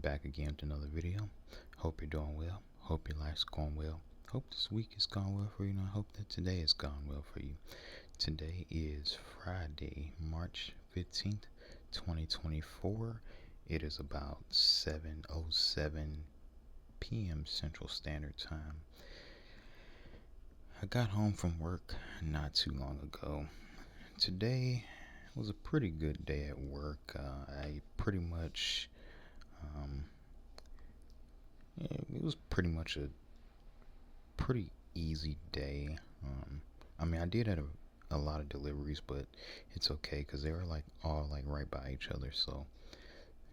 Back again with another video. Hope you're doing well. Hope your life's going well. Hope this week is going well for you, and I hope that today is going well for you. Today is Friday, March 15th, 2024. It is about 7:07 p.m. Central Standard Time. I got home from work not too long ago. Today was a pretty good day at work. I pretty much um, it was pretty much a pretty easy day. I did have a lot of deliveries, but it's okay because they were like all like right by each other. So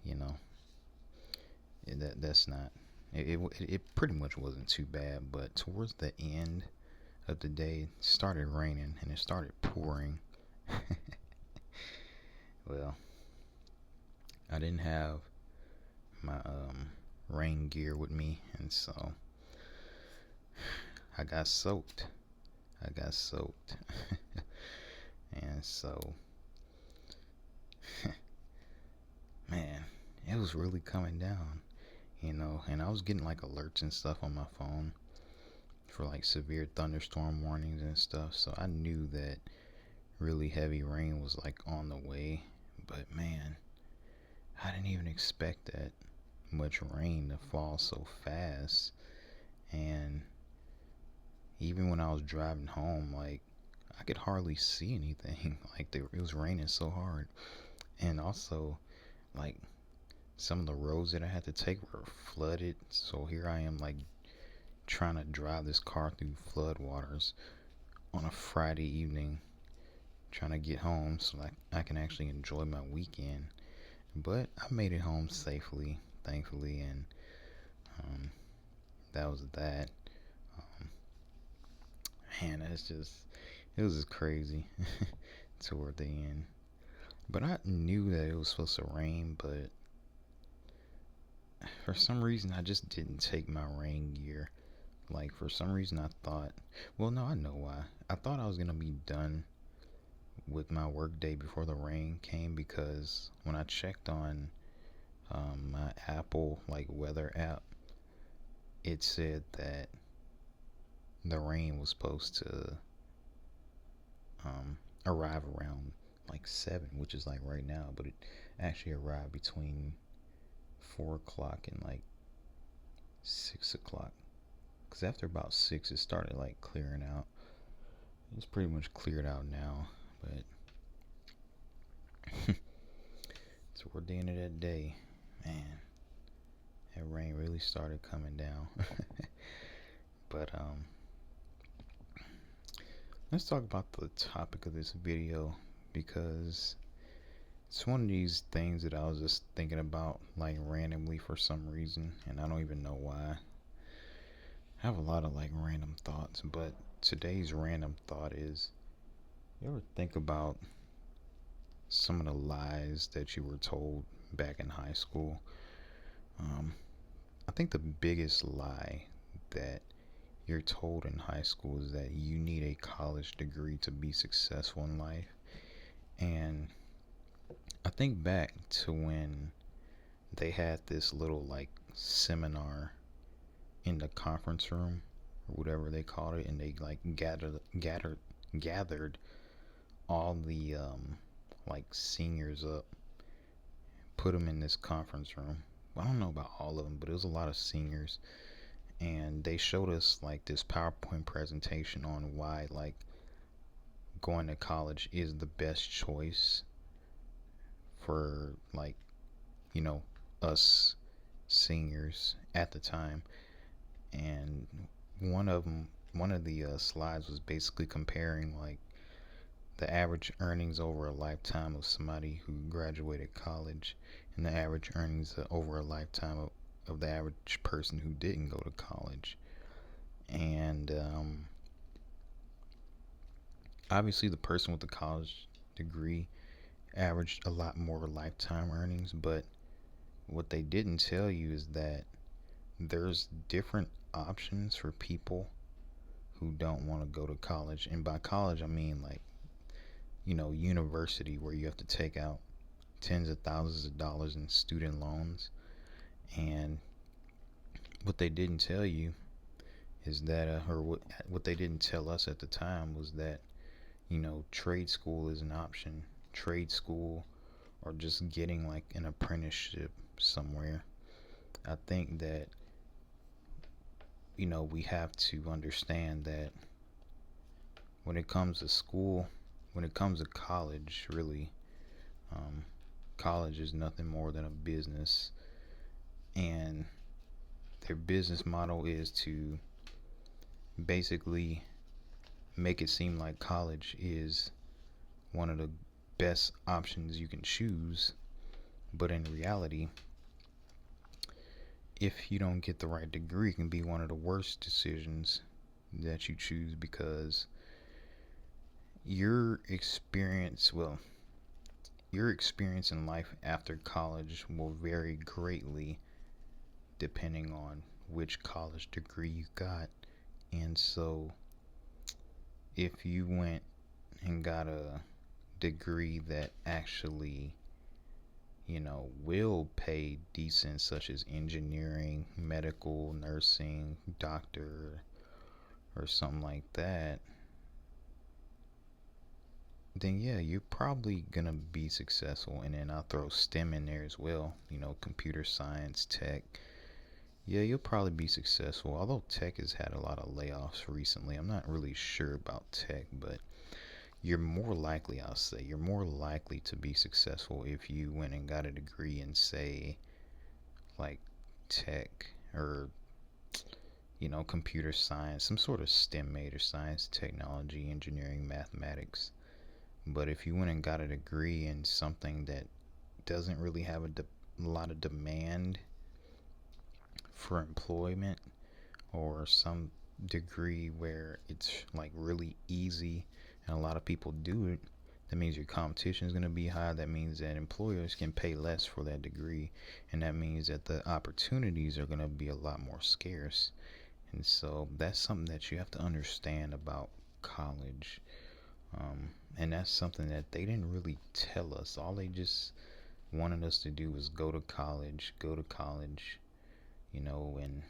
you know, that's not. It pretty much wasn't too bad. But towards the end of the day, it started raining and it started pouring. Well, I didn't have my rain gear with me, and so I got soaked. I got soaked. And so, man, it was really coming down. And I was getting like alerts and stuff on my phone for like severe thunderstorm warnings and stuff. So I knew that really heavy rain was like on the way. But man, I didn't even expect that much rain to fall so fast. And even when I was driving home, like I could hardly see anything. It was raining so hard. And also, like some of the roads that I had to take were flooded. So here I am, like trying to drive this car through flood waters on a Friday evening, trying to get home so like I can actually enjoy my weekend. But I made it home safely, thankfully, and um, that was that. Um, Man, it was just crazy toward the end. But I knew that it was supposed to rain, but for some reason I just didn't take my rain gear. Like for some reason I thought, well, no, I know why. I thought I was gonna be done with my work day before the rain came because when I checked on my Apple like weather app, it said that the rain was supposed to arrive around like 7, which is like right now, but it actually arrived between 4 o'clock and like 6 o'clock. Because after about 6, it started like clearing out. It's pretty much cleared out now, but toward the end of that day, man, that rain really started coming down. But let's talk about the topic of this video because it's one of these things that I was just thinking about like randomly for some reason, and I don't even know why. I have a lot of like random thoughts, but today's random thought is, you ever think about some of the lies that you were told back in high school? Um, I think the biggest lie that you're told in high school is that you need a college degree to be successful in life. And I think back to when they had this little like seminar in the conference room or whatever they called it, and they like gathered all the like seniors up, put them in this conference room. I don't know about all of them, but it was a lot of seniors, and they showed us like this PowerPoint presentation on why like going to college is the best choice for like, you know, us seniors at the time. And one of the slides was basically comparing like the average earnings over a lifetime of somebody who graduated college and the average earnings over a lifetime of the average person who didn't go to college. And obviously, the person with the college degree averaged a lot more lifetime earnings, but what they didn't tell you is that there's different options for people who don't want to go to college. And by college, I mean like, university, where you have to take out tens of thousands of dollars in student loans. what they didn't tell you is that, or what they didn't tell us at the time was that, trade school is an option. Trade school, or just getting like an apprenticeship somewhere. I think that, we have to understand that when it comes to school, when it comes to college, really, um, college is nothing more than a business. And their business model is to basically make it seem like college is one of the best options you can choose. But in reality, if you don't get the right degree, it can be one of the worst decisions that you choose, because your experience, well, your experience in life after college will vary greatly depending on which college degree you got. And so, if you went and got a degree that actually, will pay decent, such as engineering, medical, nursing, doctor, or something like that, then yeah, you're probably gonna be successful. And then I'll throw STEM in there as well, computer science, tech. Yeah, you'll probably be successful. Although tech has had a lot of layoffs recently, I'm not really sure about tech, but you're more likely, I'll say, you're more likely to be successful if you went and got a degree in, say, like tech, or, computer science, some sort of STEM major, science, technology, engineering, mathematics. But if you went and got a degree in something that doesn't really have a lot of demand for employment, or some degree where it's like really easy and a lot of people do it, that means your competition is going to be high. That means that employers can pay less for that degree, and that means that the opportunities are going to be a lot more scarce. And so that's something that you have to understand about college. And that's something that they didn't really tell us. All they just wanted us to do was go to college, and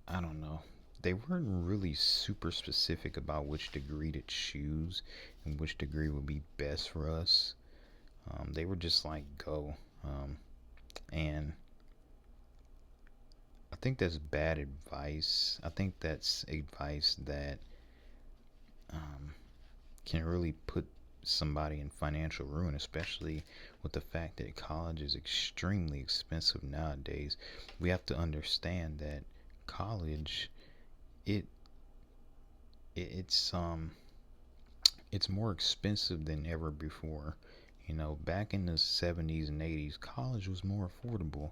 I don't know. They weren't really super specific about which degree to choose and which degree would be best for us. They were just like, go. And I think that's bad advice. I think that's advice that um, can really put somebody in financial ruin, especially with the fact that college is extremely expensive nowadays. We have to understand that college, it it's it's more expensive than ever before. Back in the 70s and 80s, college was more affordable.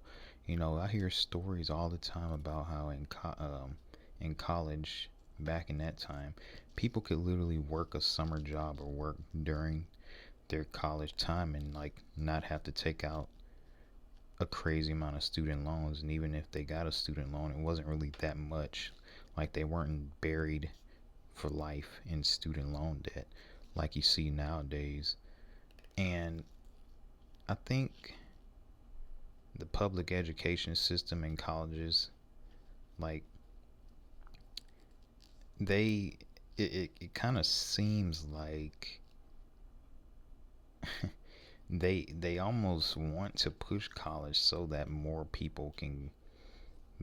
I hear stories all the time about how in college, back in that time, people could literally work a summer job or work during their college time and like not have to take out a crazy amount of student loans. And even if they got a student loan, it wasn't really that much. Like, they weren't buried for life in student loan debt like you see nowadays. And I think the public education system in colleges, like, they it kind of seems like they almost want to push college so that more people can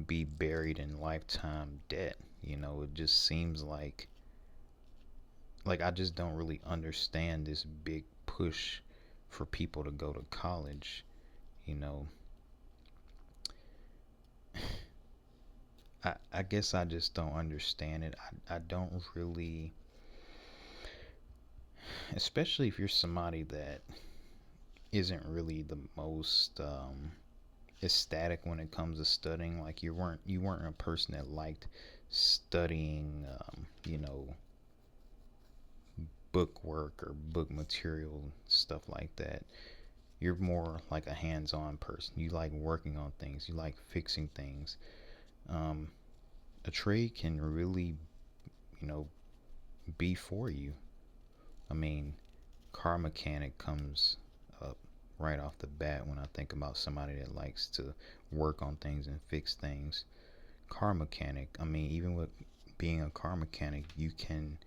be buried in lifetime debt. It just seems like I just don't really understand this big push for people to go to college. You know, I guess I just don't understand it. I don't really, especially if you're somebody that isn't really the most ecstatic when it comes to studying. Like, you weren't a person that liked studying, book work or book material, stuff like that. You're more like a hands-on person. You like working on things. You like fixing things. Um, a trade can really, you know, be for you. I mean, car mechanic comes up right off the bat when I think about somebody that likes to work on things and fix things. Car mechanic. I mean, even with being a car mechanic, you can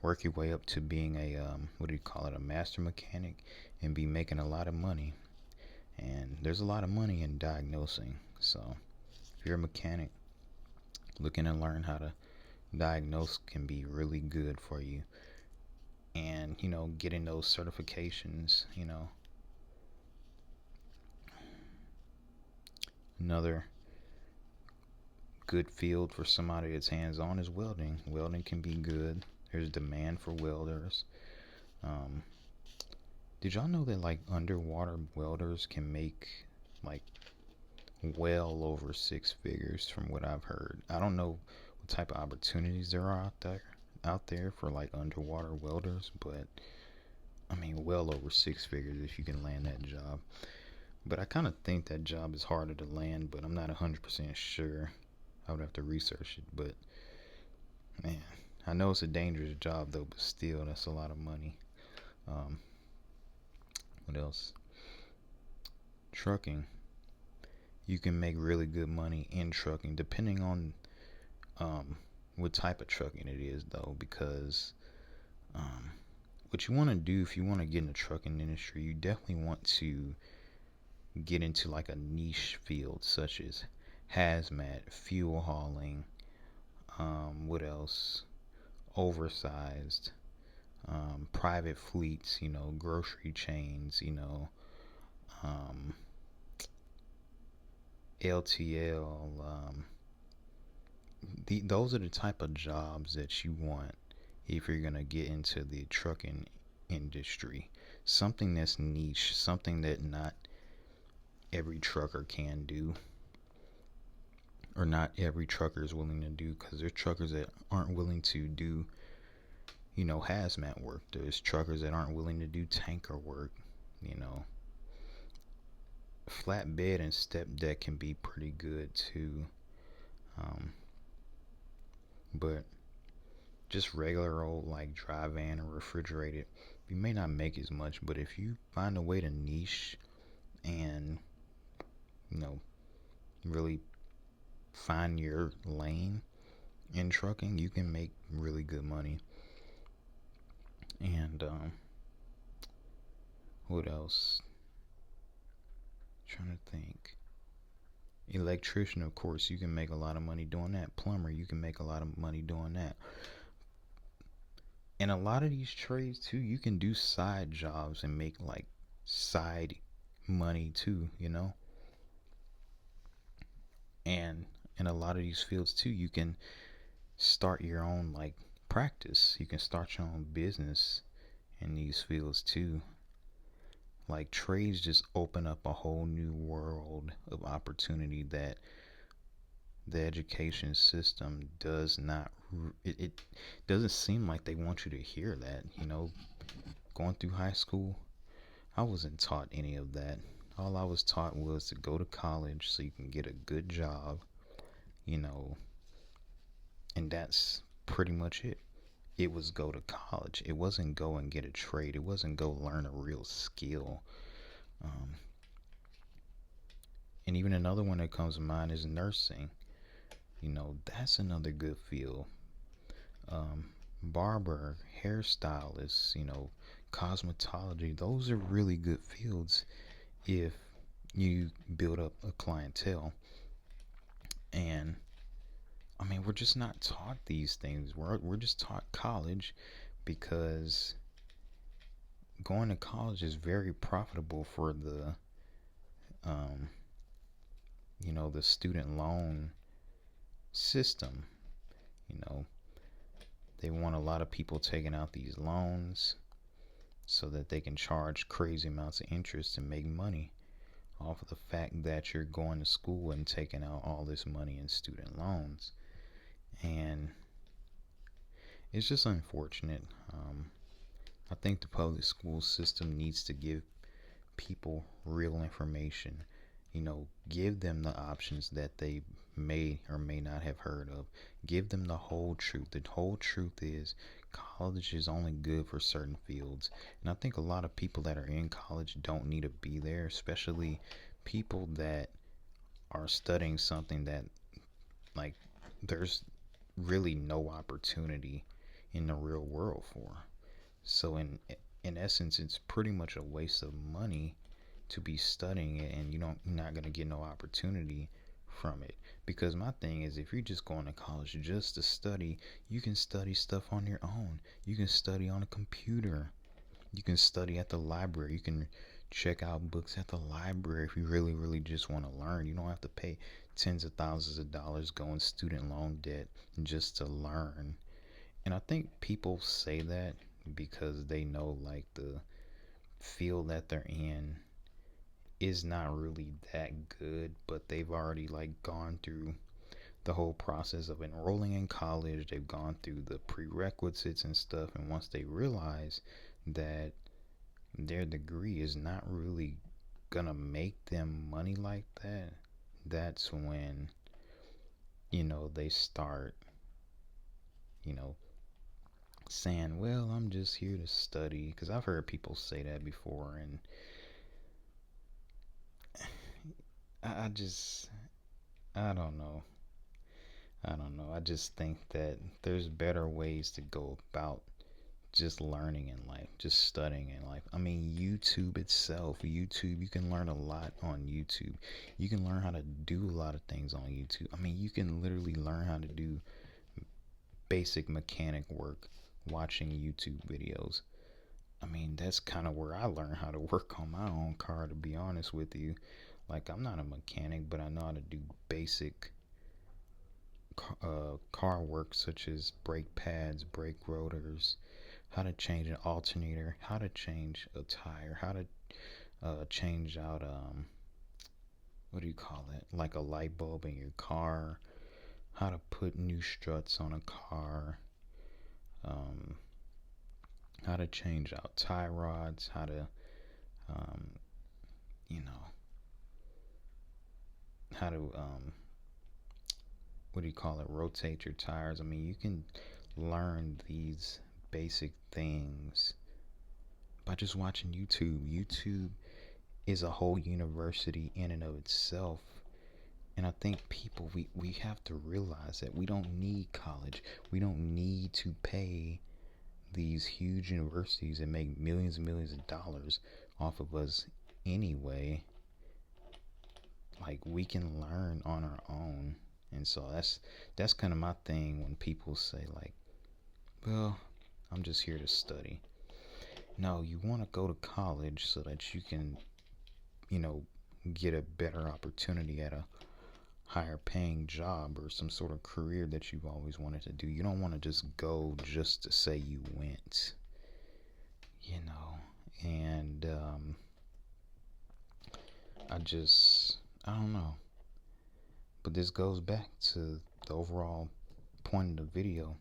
work your way up to being a what do you call it, a master mechanic, and be making a lot of money. And there's a lot of money in diagnosing. So if you're a mechanic looking to learn how to diagnose, can be really good for you. And getting those certifications. Another good field for somebody that's hands on is welding. Welding can be good. There's demand for welders. Um, did y'all know that like underwater welders can make like well over six figures from what I've heard? I don't know what type of opportunities there are out there for like underwater welders, but I mean well over six figures if you can land that job. But I kind of think that job is harder to land, but I'm not 100% sure. I would have to research it, but man, I know it's a dangerous job though, but still, that's a lot of money. Um, what else? Trucking. You can make really good money in trucking, depending on um, what type of trucking it is, though, because um, what you want to do if you want to get in the trucking industry, you definitely want to get into like a niche field, such as hazmat, fuel hauling. What else? Oversized. Private fleets, grocery chains, um, LTL. Those are the type of jobs that you want if you're going to get into the trucking industry. Something that's niche, something that not every trucker can do, or not every trucker is willing to do, because there's truckers that aren't willing to do, hazmat work. There's truckers that aren't willing to do tanker work, you know. Flatbed and step deck can be pretty good too. Um, but just regular old like dry van or refrigerated, you may not make as much. But if you find a way to niche and you know really find your lane in trucking, you can make really good money. And what else? Trying to think. Electrician, of course, you can make a lot of money doing that. Plumber, you can make a lot of money doing that. And a lot of these trades too, you can do side jobs and make like side money too. And in a lot of these fields too, you can start your own like practice. You can start your own business in these fields too. Like trades just open up a whole new world of opportunity that the education system does not. It doesn't seem like they want you to hear that. Going through high school, I wasn't taught any of that. All I was taught was to go to college so you can get a good job, you know, and that's pretty much it. It was go to college. It wasn't go and get a trade. It wasn't go learn a real skill. Um, and even another one that comes to mind is nursing. That's another good field. Barber, hairstylist, cosmetology. Those are really good fields if you build up a clientele. And I mean, we're just not taught these things. We're just taught college because going to college is very profitable for um, the student loan system. You know, they want a lot of people taking out these loans so that they can charge crazy amounts of interest and make money off of the fact that you're going to school and taking out all this money in student loans. And it's just unfortunate. I think the public school system needs to give people real information. Give them the options that they may or may not have heard of. Give them the whole truth. The whole truth is college is only good for certain fields. And I think a lot of people that are in college don't need to be there, especially people that are studying something that, like, there's really no opportunity in the real world for. So in essence, it's pretty much a waste of money to be studying it, and you're not gonna get no opportunity from it. Because my thing is, if you're just going to college just to study, you can study stuff on your own. You can study on a computer. You can study at the library. You can check out books at the library if you really just want to learn. You don't have to pay tens of thousands of dollars, go in student loan debt just to learn. And I think people say that because they know, like, the field that they're in is not really that good, but they've already, like, gone through the whole process of enrolling in college. They've gone through the prerequisites and stuff, and once they realize that their degree is not really gonna make them money like that, that's when, they start, you know, saying, well, I'm just here to study. Because I've heard people say that before, and I just, I don't know. I don't know. I just think that there's better ways to go about just learning in life, just studying in life. I mean, YouTube itself, YouTube, you can learn a lot on YouTube. You can learn how to do a lot of things on YouTube. I mean, you can literally learn how to do basic mechanic work watching YouTube videos. I mean, that's kind of where I learned how to work on my own car, to be honest with you. Like, I'm not a mechanic, but I know how to do basic car work, such as brake pads, brake rotors, how to change an alternator, how to change a tire, how to change out, what do you call it? Like a light bulb in your car, how to put new struts on a car, um, how to change out tie rods, how to, um, you know, how to, what do you call it? Rotate your tires. I mean, you can learn these basic things by just watching YouTube. YouTube is a whole university in and of itself. And I think people, we have to realize that we don't need college. We don't need to pay these huge universities that make millions and millions of dollars off of us anyway. Like, we can learn on our own. And so that's kind of my thing when people say, like, well, I'm just here to study. No, you want to go to college so that you can, you know, get a better opportunity at a higher paying job or some sort of career that you've always wanted to do. You don't want to just go just to say you went, you know. And I don't know. But this goes back to the overall point of the video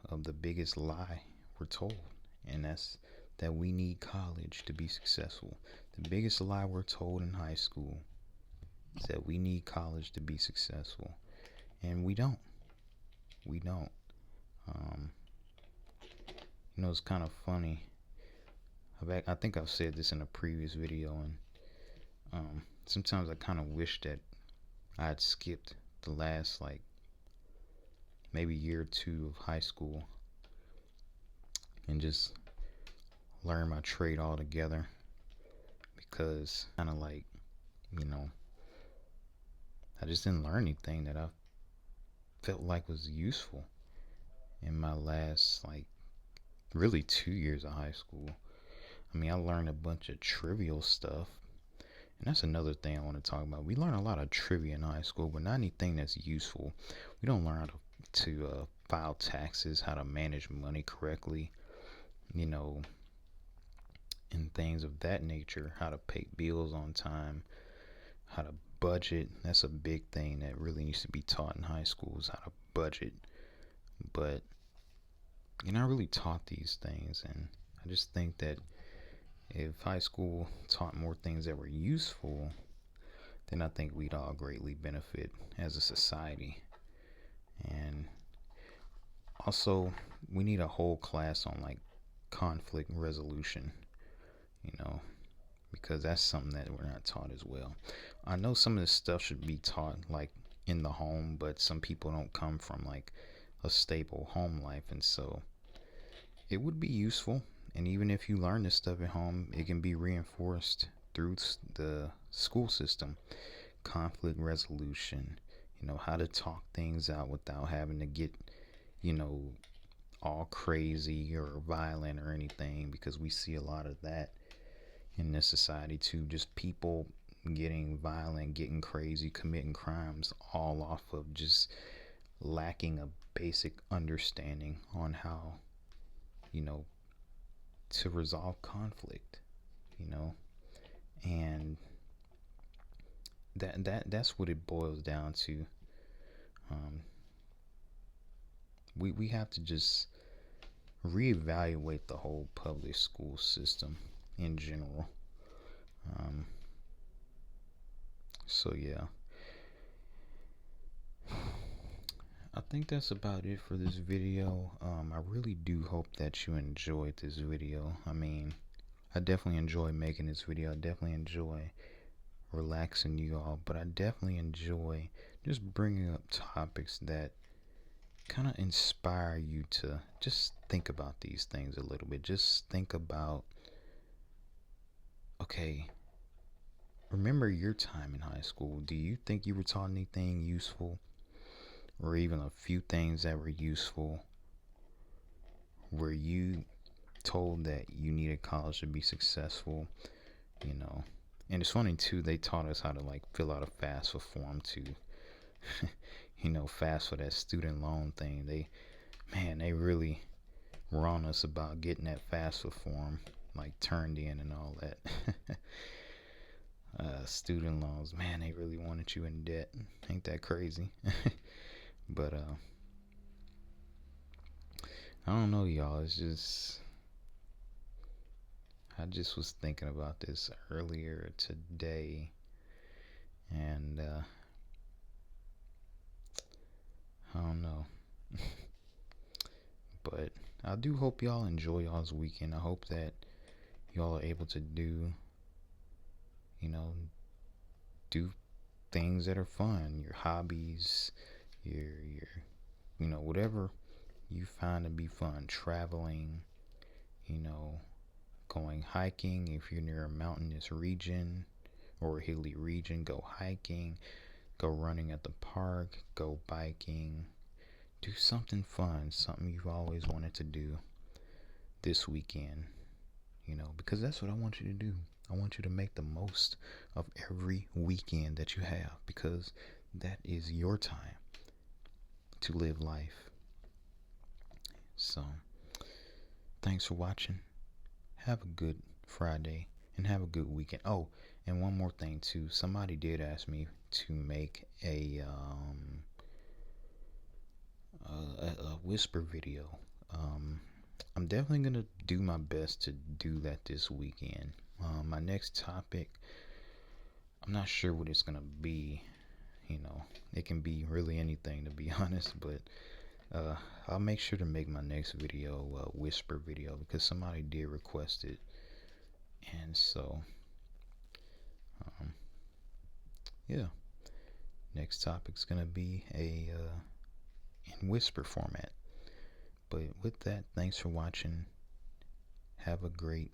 of the biggest lie we're told, and that's that we need college to be successful. The biggest lie we're told in high school is that we need college to be successful, and we don't. We don't. Um, it's kind of funny. I think I've said this in a previous video, and sometimes I kind of wish that I had skipped the last, like, maybe year or two of high school and just learn my trade altogether, because kind of like, you know, I just didn't learn anything that I felt like was useful in my last, like, really 2 years of high school. I mean, I learned a bunch of trivial stuff, and that's another thing I want to talk about. We learn a lot of trivia in high school, but not anything that's useful. We don't learn how to file taxes, how to manage money correctly, you know, and things of that nature, how to pay bills on time, how to budget. That's a big thing that really needs to be taught in high school, is how to budget. But you're not really taught these things, and I just think that if high school taught more things that were useful, then I think we'd all greatly benefit as a society. And Also, we need a whole class on like conflict resolution, you know, because that's something that we're not taught as well. I know some of this stuff should be taught like in the home, but some people don't come from like a stable home life, and so it would be useful. And even if you learn this stuff at home, it can be reinforced through the school system. Conflict resolution, how to talk things out without having to get, you know, all crazy or violent or anything, because we see a lot of that in this society too. Just people getting violent, getting crazy, committing crimes, all off of just lacking a basic understanding on how, you know, to resolve conflict, you know, and that's what it boils down to. Um, we have to just reevaluate the whole public school system in general. Um, so yeah, I think that's about it for this video. I really do hope that you enjoyed this video. I mean, I definitely enjoy making this video. I definitely enjoy relaxing you all, but I definitely enjoy just bringing up topics that kind of inspire you to just think about these things a little bit. Just think about, okay, remember your time in high school. Do you think you were taught anything useful, or even a few things that were useful? Were you told that you needed college to be successful? You know, and it's funny too, they taught us how to like fill out a FAFSA form to, FAFSA, that student loan thing. They really were on us about getting that FAFSA form like turned in and all that. Student loans, man, they really wanted you in debt. Ain't that crazy? But I don't know, y'all. I just was thinking about this earlier today, and I don't know. But I do hope y'all enjoy y'all's weekend. I hope that y'all are able to you know, do things that are fun, your hobbies, your whatever you find to be fun. Traveling, you know, going hiking if you're near a mountainous region or a hilly region. Go hiking, go running at the park, go biking. Do something fun, something you've always wanted to do this weekend, because that's what I want you to do. I want you to make the most of every weekend that you have, because that is your time to live life. So, thanks for watching. Have a good Friday and have a good weekend. Oh, and one more thing too. Somebody did ask me to make a whisper video. I'm definitely gonna do my best to do that this weekend. My next topic, I'm not sure what it's gonna be. It can be really anything, to be honest, but I'll make sure to make my next video a whisper video, because somebody did request it. And so yeah, next topic's gonna be a in whisper format. But with that, thanks for watching. Have a great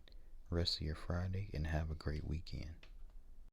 rest of your Friday and have a great weekend.